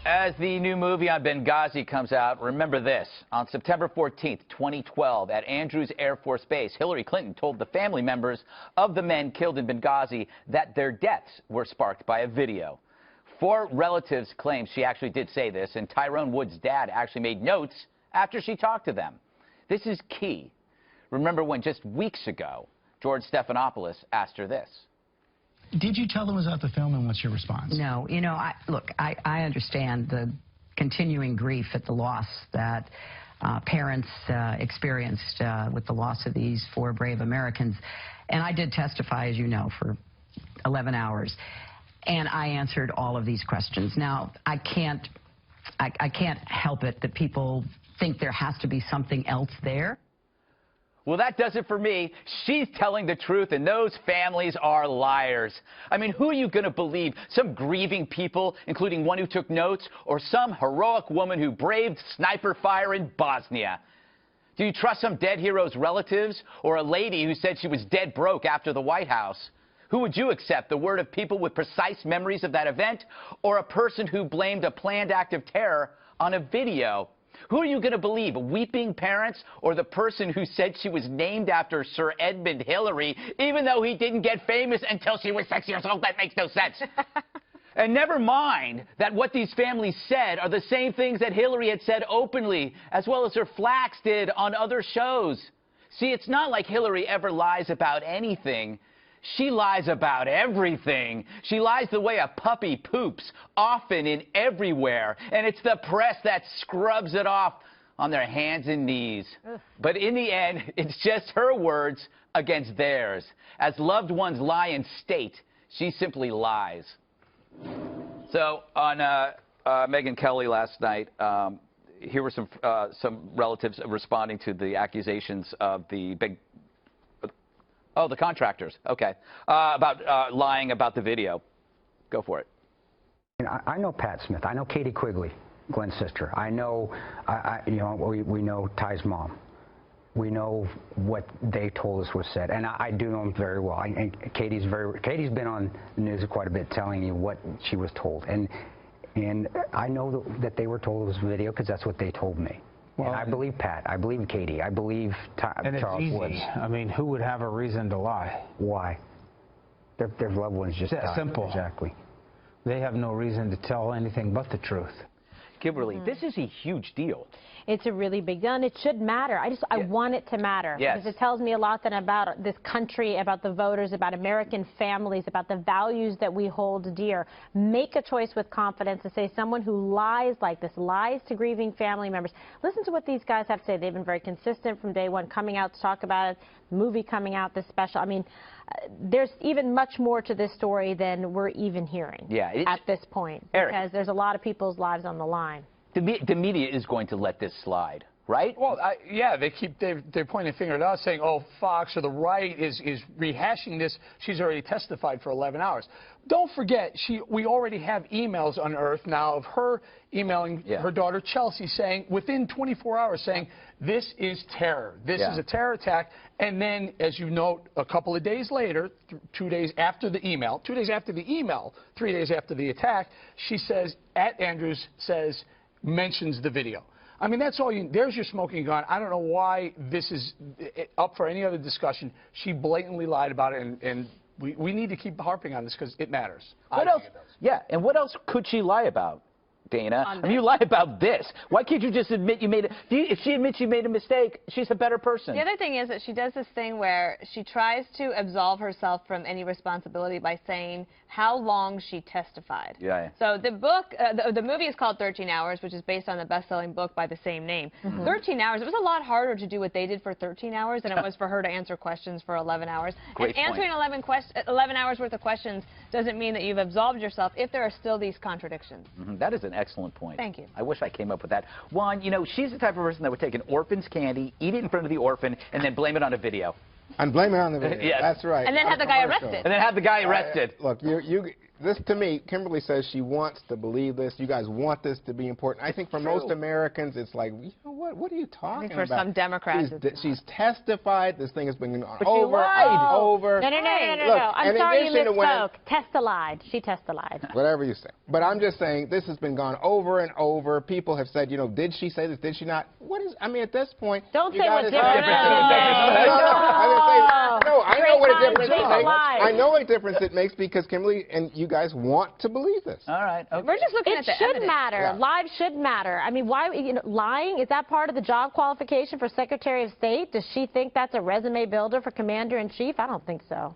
As the new movie on Benghazi comes out, remember this. On September 14th, 2012, at Andrews Air Force Base, Hillary Clinton told the family members of the men killed in Benghazi that their deaths were sparked by a video. 4 relatives claim she actually did say this, and Tyrone Wood's dad actually made notes after she talked to them. This is key. Remember when just weeks ago, George Stephanopoulos asked her this. Did you tell them about the film, and what's your response? No. You know, I understand the continuing grief at the loss that parents experienced with the loss of these 4 brave Americans. And I did testify, as you know, for 11 hours. And I answered all of these questions. Now, I can't help it that people think there has to be something else there. Well, that does it for me. She's telling the truth, and those families are liars. I mean, who are you going to believe? Some grieving people, including one who took notes, or some heroic woman who braved sniper fire in Bosnia? Do you trust some dead hero's relatives, or a lady who said she was dead broke after the White House? Who would you accept, the word of people with precise memories of that event, or a person who blamed a planned act of terror on a video? Who are you going to believe, weeping parents or the person who said she was named after Sir Edmund Hillary, even though he didn't get famous until she was 6 years old? That makes no sense. And never mind that what these families said are the same things that Hillary had said openly, as well as her Flax did on other shows. See, it's not like Hillary ever lies about anything. She lies about everything. She lies the way a puppy poops, often and everywhere. And it's the press that scrubs it off on their hands and knees. Ugh. But in the end, it's just her words against theirs. As loved ones lie in state, she simply lies. So on Megyn Kelly last night, here were some relatives responding to the accusations of the big... Oh, the contractors. Okay. About lying about the video. Go for it. I know Pat Smith. I know Katie Quigley, Glenn's sister. I know, you know, we know Ty's mom. We know what they told us was said, and I do know them very well. And Katie's been on the news quite a bit, telling you what she was told, and I know that they were told it was a video because that's what they told me. Well, and I believe Pat. I believe Katie. I believe Charles Woods. I mean, who would have a reason to lie? Why? Their loved ones just died. Simple. Exactly. They have no reason to tell anything but the truth. Kimberly, this is a huge deal. It's a really big deal, and it should matter. I want it to matter. Yes. Because it tells me a lot then about this country, about the voters, about American families, about the values that we hold dear. Make a choice with confidence to say someone who lies like this, lies to grieving family members. Listen to what these guys have to say. They've been very consistent from day one, coming out to talk about it, the movie coming out, this special. I mean, there's even much more to this story than we're even hearing at this point. Eric, because there's a lot of people's lives on the line. The media is going to let this slide, right? Well, yeah, they're pointing a finger at us, saying, "Oh, Fox or the right is rehashing this. She's already testified for 11 hours." Don't forget, we already have emails unearthed now of her emailing her daughter Chelsea, saying within 24 hours, saying this is terror. This is a terror attack. And then, as you note, a couple of days later, 2 days after the email, 2 days after the email, 3 days after the attack, she says at Andrews mentions the video. I mean, that's all there's your smoking gun. I don't know why this is up for any other discussion. She blatantly lied about it, and we need to keep harping on this because it matters. What else? Yeah, and what else could she lie about, Dana? I mean, you lie about this. Why can't you just admit you made it? If she admits you made a mistake, she's a better person. The other thing is that she does this thing where she tries to absolve herself from any responsibility by saying how long she testified. Yeah. So the book, the movie is called 13 Hours, which is based on the best-selling book by the same name. 13 hours, it was a lot harder to do what they did for 13 hours than it was for her to answer questions for 11 hours. Great and answering 11 hours worth of questions doesn't mean that you've absolved yourself if there are still these contradictions. That is an excellent point. Thank you. I wish I came up with that. Juan, you know, she's the type of person that would take an orphan's candy, eat it in front of the orphan, and then blame it on a video. And blame it on the video. Yes. That's right. And then have the guy arrested. And then have the guy arrested. Look, this to me, Kimberly says she wants to believe this. You guys want this to be important. I think for most Americans, it's like, you know what are you talking for about? some Democrats, She's testified. This thing has been going But over and over. No. Look, I'm and sorry you in addition to misspoke. Testified. She testified. Whatever you say. But I'm just saying, this has been gone over and over. People have said, you know, did she say this? Did she not? What is, I mean, at this point. Don't you say what gotta difference say- I know what a difference it makes. I know what difference it makes because Kimberly and you guys want to believe this. All right. Okay. We're just looking It at the should evidence. matter. Yeah. Lives should matter. I mean, why, lying, is that part of the job qualification for Secretary of State? Does she think that's a resume builder for Commander-in-Chief? I don't think so.